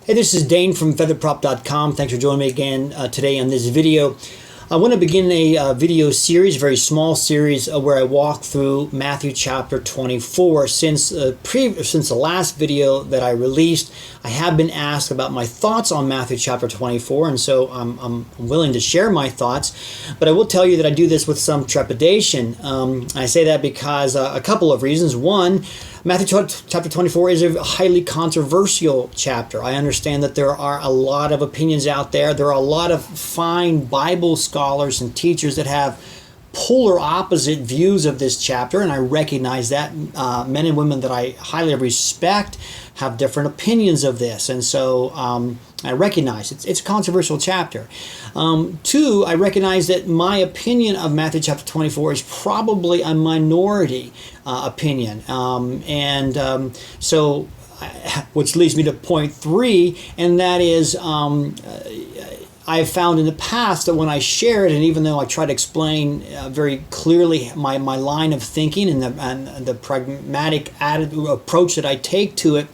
Hey, this is Dane from featherprop.com. Thanks for joining me again today on this video. I want to begin a video series, a very small series, where I walk through Matthew chapter 24. Since the last video that I released, I have been asked about my thoughts on Matthew chapter 24, and so I'm willing to share my thoughts. But I will tell you that I do this with some trepidation. I say that because a couple of reasons. One, Matthew chapter 24 is a highly controversial chapter. I understand that there are a lot of opinions out there. There are a lot of fine Bible scholars and teachers that have polar opposite views of this chapter, and I recognize that. Men and women that I highly respect have different opinions of this, and so I recognize it's a controversial chapter. Two, I recognize that my opinion of Matthew chapter 24 is probably a minority opinion, so which leads me to point three, and that is I've found in the past that when I share it, and even though I try to explain very clearly my line of thinking and the pragmatic approach that I take to it,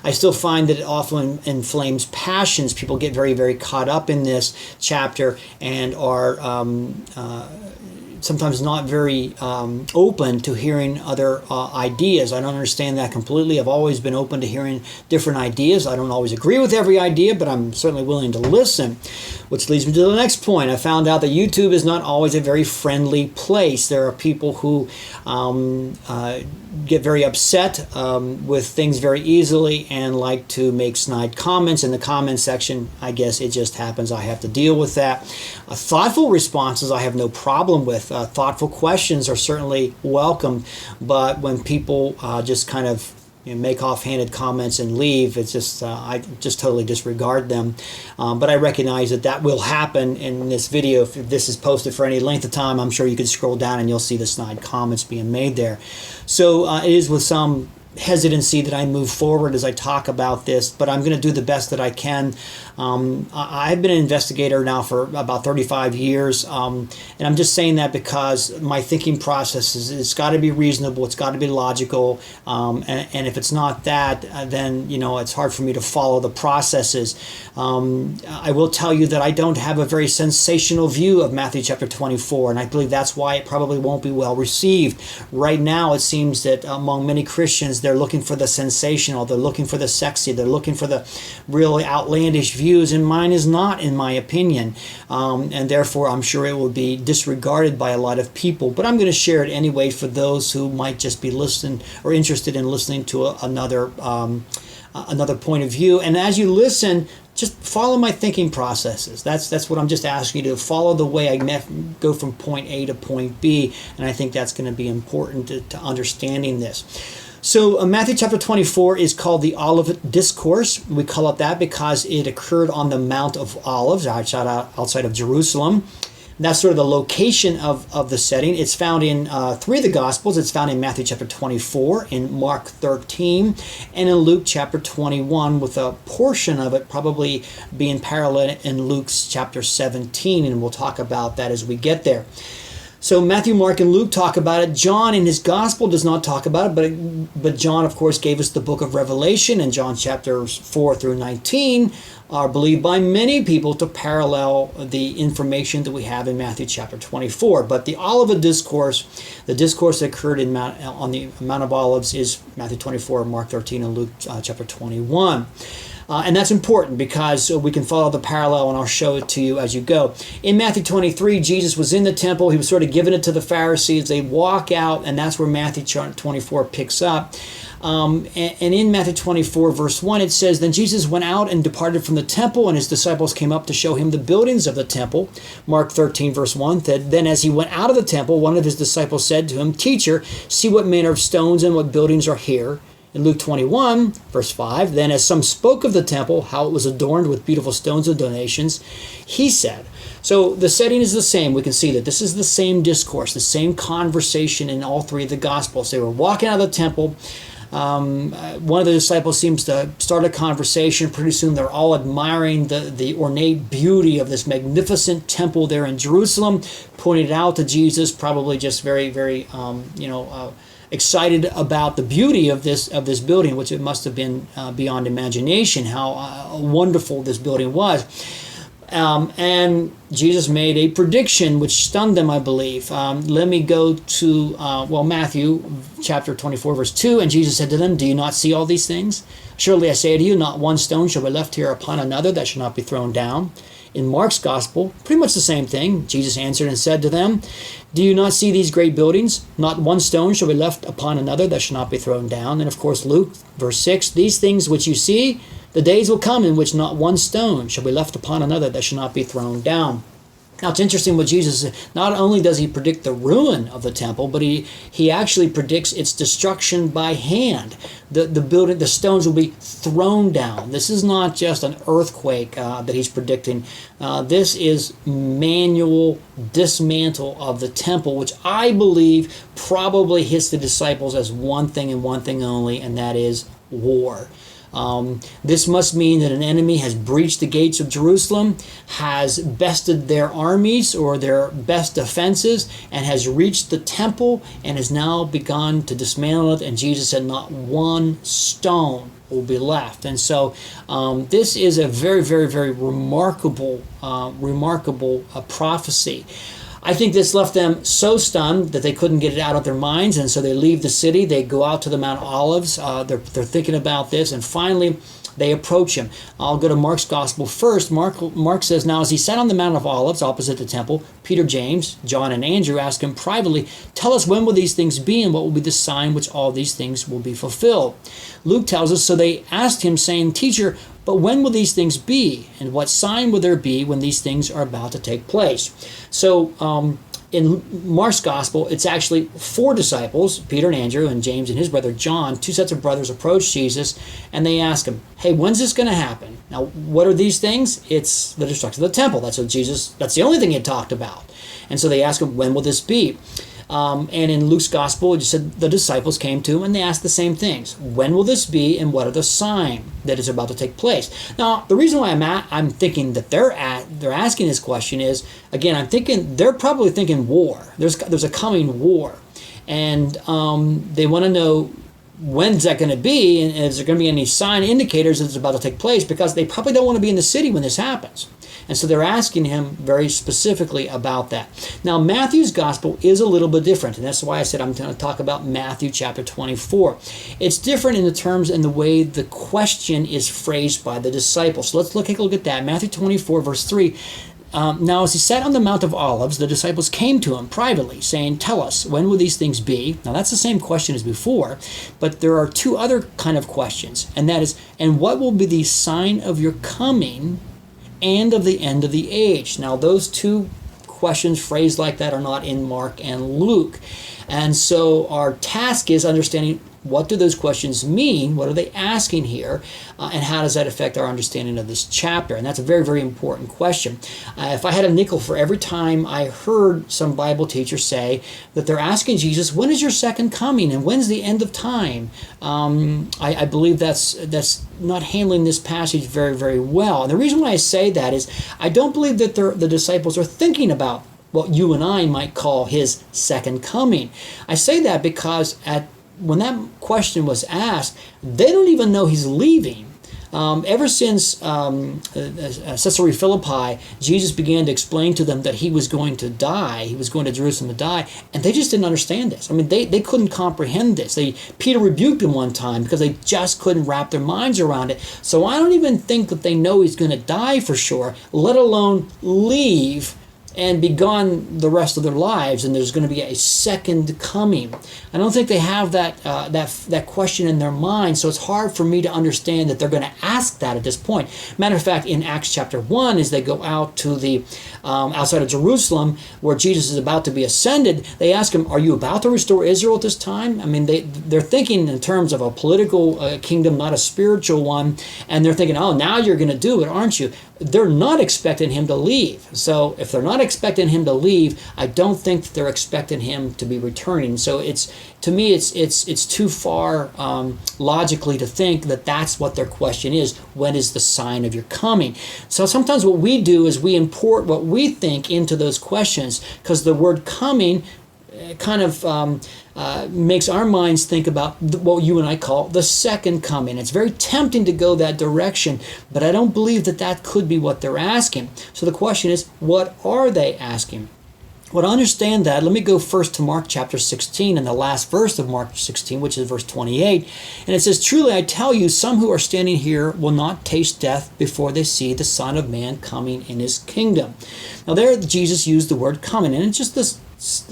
I still find that it often inflames passions. People get very, very caught up in this chapter and are sometimes not very open to hearing other ideas. I don't understand that completely. I've always been open to hearing different ideas. I don't always agree with every idea, but I'm certainly willing to listen. Which leads me to the next point. I found out that YouTube is not always a very friendly place. There are people who get very upset with things very easily and like to make snide comments in the comment section. I guess it just happens. I have to deal with that. Thoughtful responses I have no problem with. Thoughtful questions are certainly welcome, but when people just kind of make offhanded comments and leave, it's just I just totally disregard them. But I recognize that will happen in this video. If this is posted for any length of time, I'm sure you can scroll down and you'll see the snide comments being made there. So it is with some hesitancy that I move forward as I talk about this, but I'm going to do the best that I can. I've been an investigator now for about 35 years, and I'm just saying that because my thinking process it's got to be reasonable, it's got to be logical, and if it's not that, then it's hard for me to follow the processes. I will tell you that I don't have a very sensational view of Matthew chapter 24, and I believe that's why it probably won't be well received. Right now, it seems that among many Christians, they're looking for the sensational, they're looking for the sexy, they're looking for the really outlandish views, and mine is not, in my opinion. And therefore, I'm sure it will be disregarded by a lot of people. But I'm going to share it anyway for those who might just be listening or interested in listening to another point of view. And as you listen, just follow my thinking processes. That's what I'm just asking you to follow, the way I go from point A to point B. And I think that's going to be important to understanding this. So Matthew chapter 24 is called the Olivet Discourse. We call it that because it occurred on the Mount of Olives outside of Jerusalem. That's sort of the location of the setting. It's found in three of the Gospels. It's found in Matthew chapter 24, in Mark 13, and in Luke chapter 21, with a portion of it probably being parallel in Luke's chapter 17, and we'll talk about that as we get there. So Matthew, Mark, and Luke talk about it. John in his gospel does not talk about it, but John, of course, gave us the book of Revelation, and John chapters 4 through 19 are believed by many people to parallel the information that we have in Matthew chapter 24. But the Olivet Discourse, the discourse that occurred on the Mount of Olives, is Matthew 24, Mark 13, and Luke chapter 21. And that's important because we can follow the parallel, and I'll show it to you as you go. In Matthew 23, Jesus was in the temple. He was sort of giving it to the Pharisees. They walk out, and that's where Matthew 24 picks up. And in Matthew 24, verse 1, it says, "Then Jesus went out and departed from the temple, and his disciples came up to show him the buildings of the temple." Mark 13, verse 1 said, "Then as he went out of the temple, one of his disciples said to him, 'Teacher, see what manner of stones and what buildings are here.'" In Luke 21, verse 5, "Then as some spoke of the temple, how it was adorned with beautiful stones and donations, he said." So the setting is the same. We can see that this is the same discourse, the same conversation in all three of the Gospels. They were walking out of the temple. One of the disciples seems to start a conversation. Pretty soon they're all admiring the ornate beauty of this magnificent temple there in Jerusalem, pointed out to Jesus, probably just very, very, excited about the beauty of this building, which it must have been beyond imagination, how wonderful this building was. And Jesus made a prediction which stunned them, I believe. Let me go to, Matthew chapter 24, verse 2. And Jesus said to them, "Do you not see all these things? Surely I say to you, not one stone shall be left here upon another that shall not be thrown down." In Mark's gospel, pretty much the same thing. Jesus answered and said to them, "Do you not see these great buildings? Not one stone shall be left upon another that shall not be thrown down." And of course, Luke, verse 6, "These things which you see, the days will come in which not one stone shall be left upon another that shall not be thrown down." Now it's interesting what Jesus said. Not only does he predict the ruin of the temple, but he actually predicts its destruction by hand. The building, the stones will be thrown down. This is not just an earthquake that he's predicting. This is manual dismantle of the temple, which I believe probably hits the disciples as one thing and one thing only, and that is war. This must mean that an enemy has breached the gates of Jerusalem, has bested their armies or their best defenses, and has reached the temple and has now begun to dismantle it. And Jesus said not one stone will be left. And so this is a very, very, very remarkable prophecy. I think this left them so stunned that they couldn't get it out of their minds, and so they leave the city. They go out to the Mount Olives. They're thinking about this, and finally they approach him. I'll go to Mark's gospel first. Mark says, "Now as he sat on the Mount of Olives opposite the temple, Peter, James, John, and Andrew asked him privately, 'Tell us, when will these things be, and what will be the sign which all these things will be fulfilled?' Luke tells us, so they asked him, saying, 'Teacher, but when will these things be? And what sign will there be when these things are about to take place?'" So in Mark's gospel, it's actually four disciples, Peter and Andrew and James and his brother John, two sets of brothers approach Jesus, and they ask him, "Hey, when's this going to happen?" Now, what are these things? It's the destruction of the temple. That's the only thing he had talked about. And so they ask him, "When will this be?" And in Luke's gospel, it just said the disciples came to him and they asked the same things. When will this be, and what are the signs that is about to take place? Now, the reason why I'm thinking that they're asking this question is, again, I'm thinking they're probably thinking war. There's a coming war, and they want to know, when's that going to be, and is there going to be any sign indicators that it's about to take place, because they probably don't want to be in the city when this happens. And so they're asking him very specifically about that. Now, Matthew's gospel is a little bit different, and that's why I said I'm going to talk about Matthew chapter 24. It's different in the terms and the way the question is phrased by the disciples. So let's take a look at that. Matthew 24, verse 3. "Now as he sat on the Mount of Olives, the disciples came to him privately, saying, 'Tell us, when will these things be?'" Now that's the same question as before, but there are two other kind of questions, and that is, "And what will be the sign of your coming and of the end of the age?" Now those two questions phrased like that are not in Mark and Luke. And so our task is understanding, what do those questions mean? What are they asking here? And how does that affect our understanding of this chapter? And that's a very, very important question. If I had a nickel for every time I heard some Bible teacher say that they're asking Jesus, when is your second coming and when's the end of time? I believe that's not handling this passage very, very well. And the reason why I say that is I don't believe that the disciples are thinking about what you and I might call his second coming. I say that because when that question was asked, they don't even know he's leaving. Ever since Caesarea Philippi, Jesus began to explain to them that he was going to die. He was going to Jerusalem to die, and they just didn't understand this. I mean, they couldn't comprehend this. Peter rebuked them one time because they just couldn't wrap their minds around it. So I don't even think that they know he's going to die for sure, let alone leave and be gone the rest of their lives, and there's going to be a second coming. I don't think they have that question in their mind, so it's hard for me to understand that they're going to ask that at this point. Matter of fact, in Acts chapter 1, as they go out to the outside of Jerusalem, where Jesus is about to be ascended, they ask him, "Are you about to restore Israel at this time?" I mean, they're thinking in terms of a political kingdom, not a spiritual one, and they're thinking, "Oh, now you're going to do it, aren't you?" They're not expecting him to leave. So if they're not expecting him to leave, I don't think that they're expecting him to be returning. So to me, it's too far logically to think that that's what their question is. When is the sign of your coming? So sometimes what we do is we import what we think into those questions, because the word coming kind of makes our minds think about what you and I call the second coming. It's very tempting to go that direction, but I don't believe that that could be what they're asking. So the question is, what are they asking? Well, to understand that, let me go first to Mark chapter 16 and the last verse of Mark 16, which is verse 28. And it says, "Truly I tell you, some who are standing here will not taste death before they see the Son of Man coming in his kingdom." Now there Jesus used the word coming, and it's just the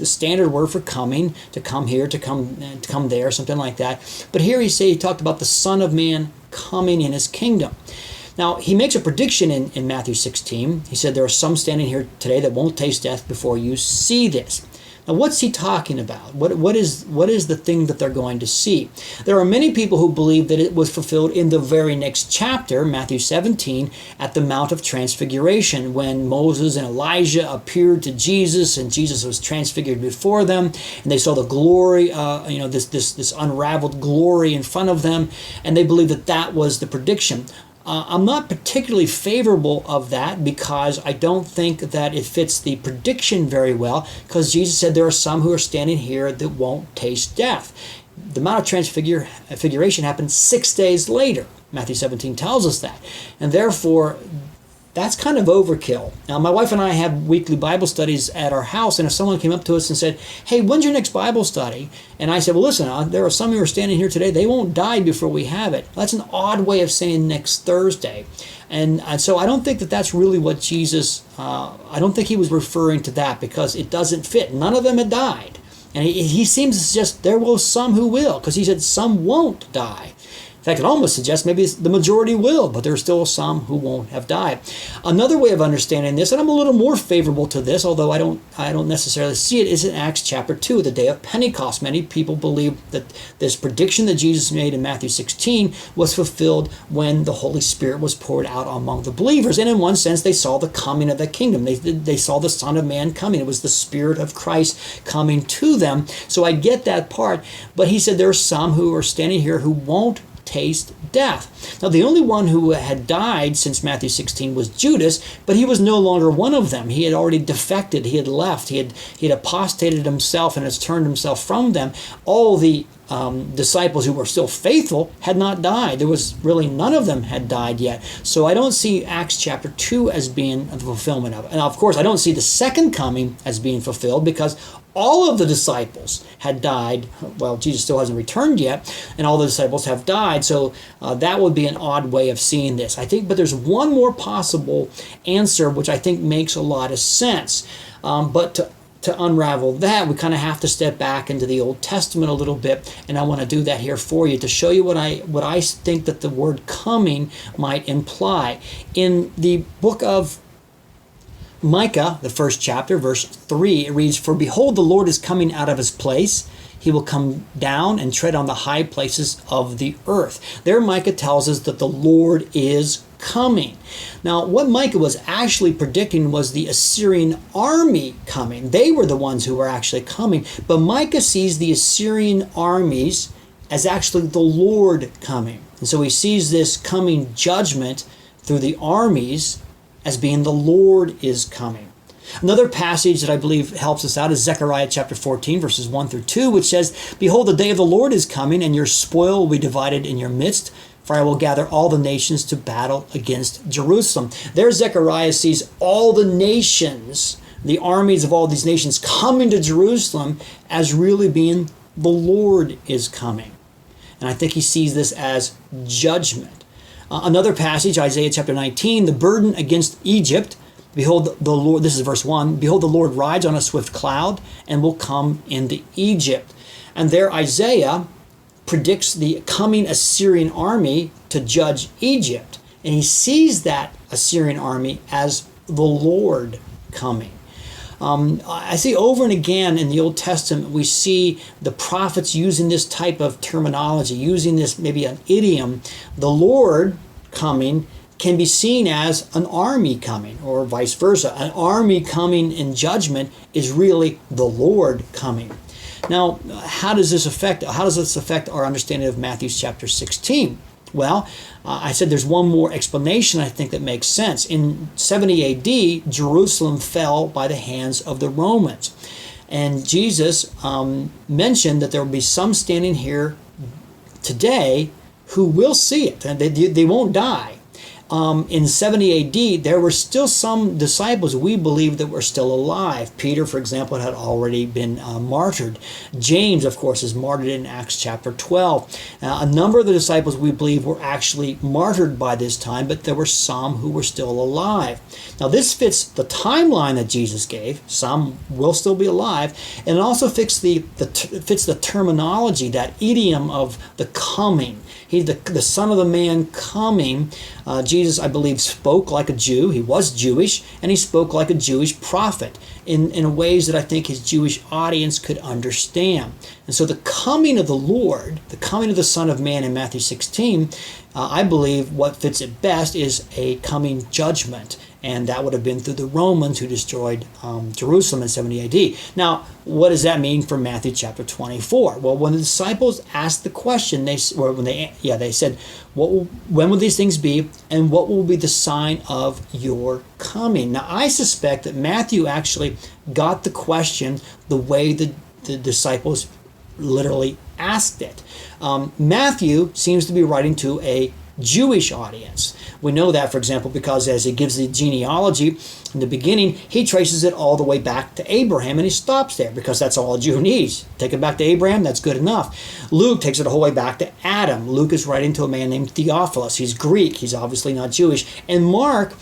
standard word for coming, to come here, to come there, something like that. But here he talked about the Son of Man coming in his kingdom. Now, he makes a prediction in Matthew 16. He said, there are some standing here today that won't taste death before you see this. Now, what's he talking about? What is the thing that they're going to see? There are many people who believe that it was fulfilled in the very next chapter, Matthew 17, at the Mount of Transfiguration, when Moses and Elijah appeared to Jesus, and Jesus was transfigured before them, and they saw the glory, this unraveled glory in front of them, and they believe that that was the prediction. I'm not particularly favorable of that because I don't think that it fits the prediction very well, because Jesus said there are some who are standing here that won't taste death. The Mount of Transfiguration happened 6 days later. Matthew 17 tells us that. And therefore, that's kind of overkill. Now, my wife and I have weekly Bible studies at our house, and if someone came up to us and said, "Hey, when's your next Bible study?" And I said, "Well, listen, there are some who are standing here today, they won't die before we have it." That's an odd way of saying next Thursday. And so I don't think that that's really what Jesus, I don't think he was referring to that, because it doesn't fit. None of them had died. And he seems to suggest there will some who will, because he said some won't die. In fact, it almost suggests maybe the majority will, but there are still some who won't have died. Another way of understanding this, and I'm a little more favorable to this, although I don't necessarily see it, is in Acts chapter 2, the day of Pentecost. Many people believe that this prediction that Jesus made in Matthew 16 was fulfilled when the Holy Spirit was poured out among the believers. And in one sense, they saw the coming of the kingdom. They saw the Son of Man coming. It was the Spirit of Christ coming to them. So I get that part. But he said there are some who are standing here who won't taste death. Now, the only one who had died since Matthew 16 was Judas, but he was no longer one of them. He had already defected. He had left. He had apostated himself and has turned himself from them. All the disciples who were still faithful had not died. There was really none of them had died yet. So I don't see Acts chapter 2 as being the fulfillment of it. And of course, I don't see the second coming as being fulfilled, because all of the disciples had died. Well, Jesus still hasn't returned yet, and all the disciples have died. So that would be an odd way of seeing this, I think. But there's one more possible answer, which I think makes a lot of sense. But to unravel that, we kind of have to step back into the Old Testament a little bit, and I want to do that here for you to show you what I think that the word coming might imply. In the book of Micah, the first chapter, verse 3, it reads, "For behold, the Lord is coming out of his place. He will come down and tread on the high places of the earth." There Micah tells us that the Lord is coming. Now, what Micah was actually predicting was the Assyrian army coming. They were the ones who were actually coming. But Micah sees the Assyrian armies as actually the Lord coming. And so he sees this coming judgment through the armies as being the Lord is coming. Another passage that I believe helps us out is Zechariah chapter 14, verses 1 through 2, which says, "Behold, the day of the Lord is coming, and your spoil will be divided in your midst. For I will gather all the nations to battle against Jerusalem." There Zechariah sees all the nations, the armies of all these nations coming to Jerusalem as really being the Lord is coming. And I think he sees this as judgment. Another passage, Isaiah chapter 19, "The burden against Egypt, behold the Lord," this is verse 1, "Behold the Lord rides on a swift cloud and will come into Egypt." And there Isaiah predicts the coming Assyrian army to judge Egypt. And he sees that Assyrian army as the Lord coming. I see over and again in the Old Testament, we see the prophets using this type of terminology, using this maybe an idiom. The Lord coming can be seen as an army coming, or vice versa. An army coming in judgment is really the Lord coming. Now, how does this affect our understanding of Matthew chapter 16? Well, I said there's one more explanation I think that makes sense. In 70 AD, Jerusalem fell by the hands of the Romans. And Jesus mentioned that there will be some standing here today who will see it, and they won't die. In 70 AD, there were still some disciples we believe that were still alive. Peter, for example, had already been martyred. James, of course, is martyred in Acts chapter 12. A number of the disciples we believe were actually martyred by this time, but there were some who were still alive. Now, this fits the timeline that Jesus gave. Some will still be alive, and it also fits the terminology, that idiom of the coming. He's the Son of the Man coming. Jesus, I believe, spoke like a Jew. He was Jewish, and he spoke like a Jewish prophet in ways that I think his Jewish audience could understand. And so the coming of the Lord, the coming of the Son of Man in Matthew 16, I believe what fits it best is a coming judgment. And that would have been through the Romans who destroyed Jerusalem in 70 AD. Now, what does that mean for Matthew chapter 24? Well, when the disciples asked the question, they said, when will these things be, and what will be the sign of your coming? Now, I suspect that Matthew actually got the question the way the disciples literally asked it. Matthew seems to be writing to a Jewish audience. We know that, for example, because as he gives the genealogy in the beginning, he traces it all the way back to Abraham, and he stops there because that's all a Jew needs. Take it back to Abraham, that's good enough. Luke takes it the whole way back to Adam. Luke is writing to a man named Theophilus. He's Greek. He's obviously not Jewish. And Mark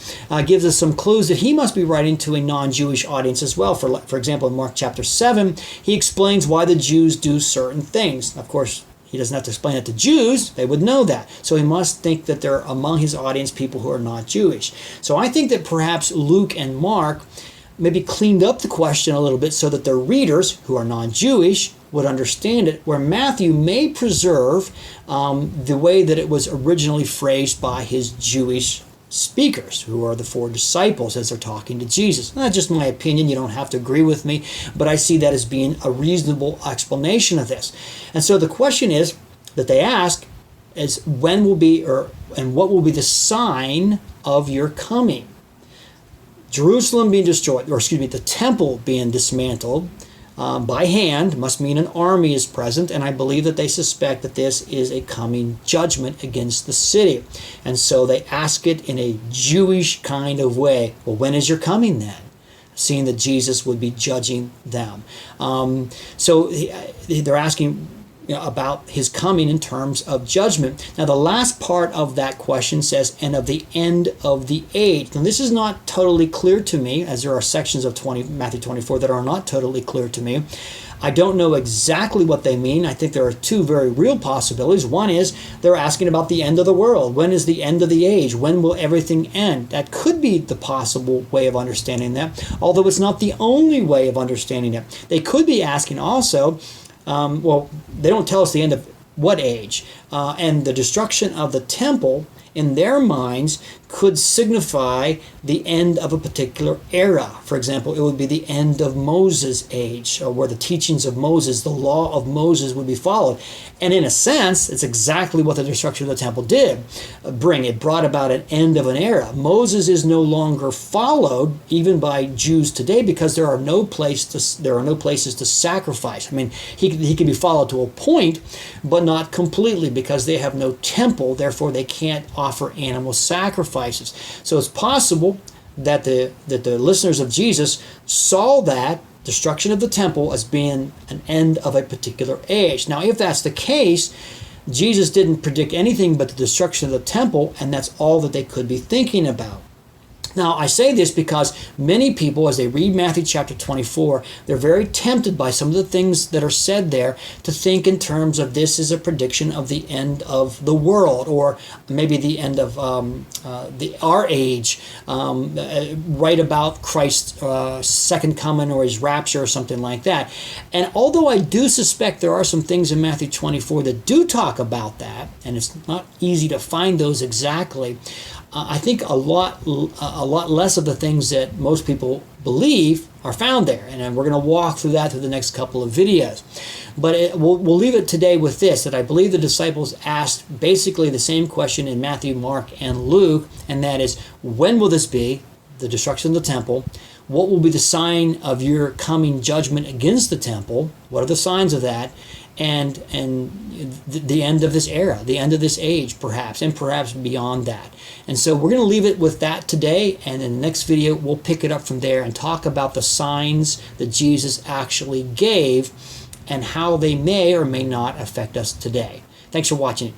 gives us some clues that he must be writing to a non-Jewish audience as well. For example, in Mark chapter 7, he explains why the Jews do certain things. Of course, he doesn't have to explain it to Jews. They would know that. So he must think that there are among his audience people who are not Jewish. So I think that perhaps Luke and Mark maybe cleaned up the question a little bit so that their readers, who are non-Jewish, would understand it, where Matthew may preserve the way that it was originally phrased by his Jewish speakers, who are the four disciples as they're talking to Jesus. That's just my opinion. You don't have to agree with me, but I see that as being a reasonable explanation of this. And so the question is that they ask is when will be, and what will be the sign of your coming? Jerusalem being destroyed, the temple being dismantled by hand must mean an army is present, and I believe that they suspect that this is a coming judgment against the city. And so they ask it in a Jewish kind of way. Well, when is your coming then? Seeing that Jesus would be judging them. So they're asking about his coming in terms of judgment. Now, the last part of that question says, and of the end of the age. Now, this is not totally clear to me, as there are sections of Matthew 24 that are not totally clear to me. I don't know exactly what they mean. I think there are two very real possibilities. One is they're asking about the end of the world. When is the end of the age? When will everything end? That could be the possible way of understanding that, although it's not the only way of understanding it. They could be asking also, they don't tell us the end of what age. And the destruction of the temple, in their minds, could signify the end of a particular era. For example, it would be the end of Moses' age, or where the teachings of Moses, the law of Moses, would be followed. And in a sense, it's exactly what the destruction of the temple did bring. It brought about an end of an era. Moses is no longer followed, even by Jews today, because there are no places to sacrifice. I mean, he can be followed to a point, but not completely, because they have no temple. Therefore, they can't offer animal sacrifices. So it's possible that the listeners of Jesus saw that destruction of the temple as being an end of a particular age. Now, if that's the case, Jesus didn't predict anything but the destruction of the temple, and that's all that they could be thinking about. Now, I say this because many people, as they read Matthew chapter 24, they're very tempted by some of the things that are said there to think in terms of this is a prediction of the end of the world, or maybe the end of our age, right about Christ's second coming or his rapture or something like that. And although I do suspect there are some things in Matthew 24 that do talk about that, and it's not easy to find those exactly, I think a lot less of the things that most people believe are found there. And we're going to walk through that through the next couple of videos. But we'll leave it today with this, that I believe the disciples asked basically the same question in Matthew, Mark, and Luke, and that is, when will this be, the destruction of the temple? What will be the sign of your coming judgment against the temple? What are the signs of that? And the end of this era, the end of this age, perhaps, and perhaps beyond that. And so we're going to leave it with that today, and in the next video we'll pick it up from there and talk about the signs that Jesus actually gave and how they may or may not affect us today. Thanks for watching.